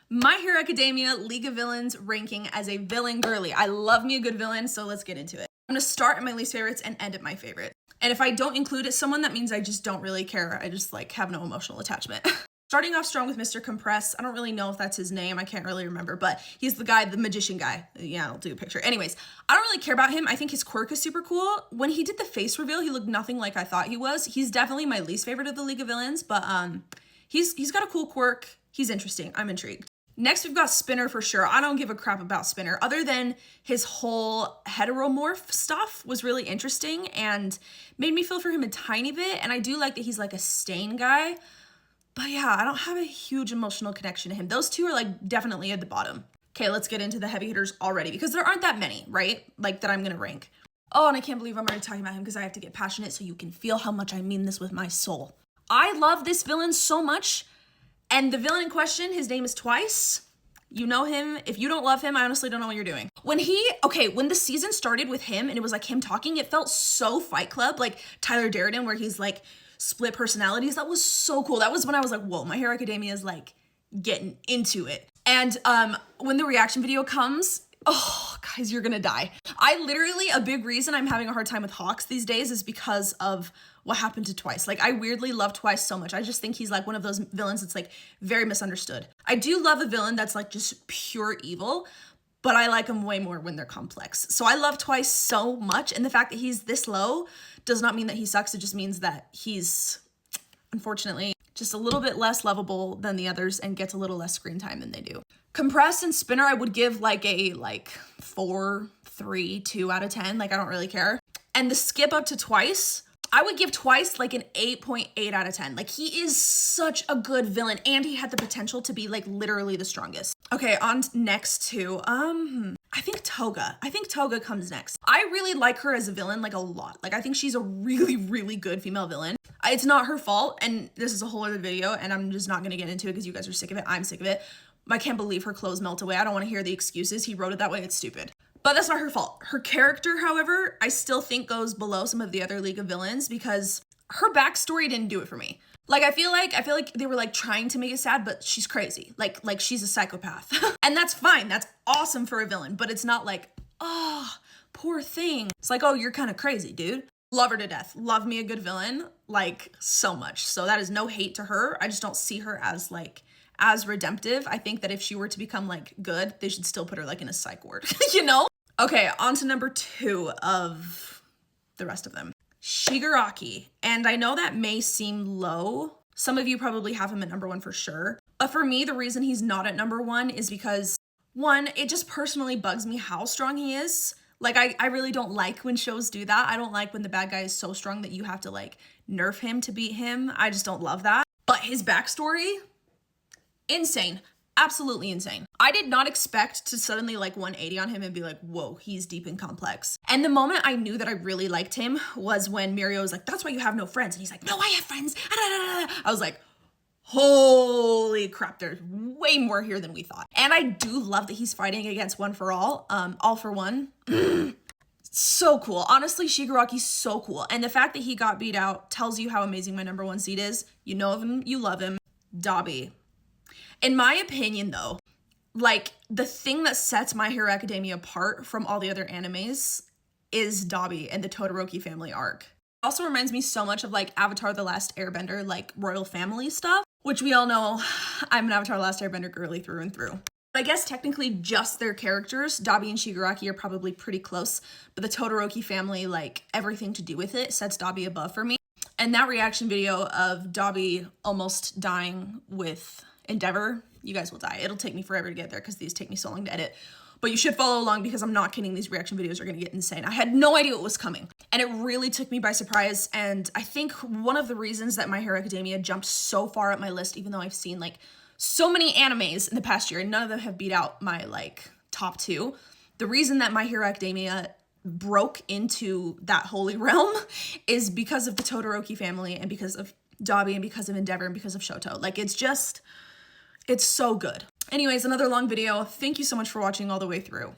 My Hero Academia League of Villains ranking as a villain girly. I love me a good villain, so let's get into it. I'm gonna start at my least favorites and end at my favorite. And if I don't include it someone, that means I just don't really care. I just like have no emotional attachment. Starting off strong with Mr. Compress. I don't really know if that's his name. I can't really remember, but he's the guy, the magician guy. Yeah, I'll do a picture. Anyways, I don't really care about him. I think his quirk is super cool. When he did the face reveal, he looked nothing like I thought he was. He's definitely my least favorite of the League of Villains, but he's got a cool quirk. He's interesting. I'm intrigued. Next, we've got Spinner for sure. I don't give a crap about Spinner, other than his whole heteromorph stuff was really interesting and made me feel for him a tiny bit. And I do like that he's like a stain guy. But yeah, I don't have a huge emotional connection to him. Those two are like definitely at the bottom. Okay, let's get into the heavy hitters already because there aren't that many, right? Like that I'm gonna rank. Oh, and I can't believe I'm already talking about him because I have to get passionate so you can feel how much I mean this with my soul. I love this villain so much. And the villain in question, his name is Twice. You know him. If you don't love him, I honestly don't know what you're doing. When the season started with him and it was like him talking, it felt so Fight Club, like Tyler Durden, where he's like split personalities. That was so cool. That was when I was like, whoa, My Hero Academia is like getting into it. And when the reaction video comes, oh, guys, you're gonna die. A big reason I'm having a hard time with Hawks these days is because of what happened to Twice. Like, I weirdly love Twice so much. I just think he's like one of those villains that's like very misunderstood. I do love a villain that's like just pure evil, but I like them way more when they're complex. So I love Twice so much, and the fact that he's this low does not mean that he sucks. It just means that he's, unfortunately, just a little bit less lovable than the others and gets a little less screen time than they do. Compress and Spinner, I would give like a 4, 3, 2 out of 10. Like, I don't really care. And the skip up to Twice, I would give Twice like an 8.8 out of 10. Like, he is such a good villain and he had the potential to be like literally the strongest. Okay, on next to, I think Toga. I think Toga comes next. I really like her as a villain, like a lot. Like, I think she's a really, really good female villain. It's not her fault, and this is a whole other video, and I'm just not gonna get into it because you guys are sick of it. I'm sick of it. I can't believe her clothes melt away. I don't want to hear the excuses. He wrote it that way. It's stupid. But that's not her fault. Her character, however, I still think goes below some of the other League of Villains because her backstory didn't do it for me. Like, I feel like they were like trying to make it sad, but she's crazy. Like she's a psychopath. And that's fine. That's awesome for a villain, but it's not like, oh, poor thing. It's like, oh, you're kind of crazy, dude. Love her to death. Love me a good villain, like, so much. So that is no hate to her. I just don't see her as like as redemptive. I think that if she were to become like good, they should still put her like in a psych ward, you know? Okay, on to number 2 of the rest of them. Shigaraki. And I know that may seem low. Some of you probably have him at number 1 for sure. But for me, the reason he's not at number 1 is because, 1, it just personally bugs me how strong he is. Like, I really don't like when shows do that. I don't like when the bad guy is so strong that you have to like nerf him to beat him. I just don't love that. But his backstory, insane. Absolutely insane. I did not expect to suddenly like 180 on him and be like, whoa, he's deep and complex. And the moment I knew that I really liked him was when Mirio was like, that's why you have no friends. And he's like, no, I have friends. I was like, holy crap, there's way more here than we thought. And I do love that he's fighting against One for All for One. So cool. Honestly, Shigaraki's so cool. And the fact that he got beat out tells you how amazing my number 1 seed is. You know him, you love him. Dabi. In my opinion, though, like, the thing that sets My Hero Academia apart from all the other animes is Dabi and the Todoroki family arc. It also reminds me so much of like Avatar The Last Airbender, like royal family stuff, which we all know I'm an Avatar The Last Airbender girly through and through. I guess technically just their characters, Dabi and Shigaraki, are probably pretty close, but the Todoroki family, like everything to do with it, sets Dabi above for me. And that reaction video of Dabi almost dying with Endeavor, you guys will die. It'll take me forever to get there because these take me so long to edit. But you should follow along because I'm not kidding. These reaction videos are going to get insane. I had no idea what was coming. And it really took me by surprise. And I think one of the reasons that My Hero Academia jumped so far up my list, even though I've seen like so many animes in the past year and none of them have beat out my like top 2. The reason that My Hero Academia broke into that holy realm is because of the Todoroki family and because of Dabi and because of Endeavor and because of Shoto. Like, it's so good. Anyways, another long video. Thank you so much for watching all the way through.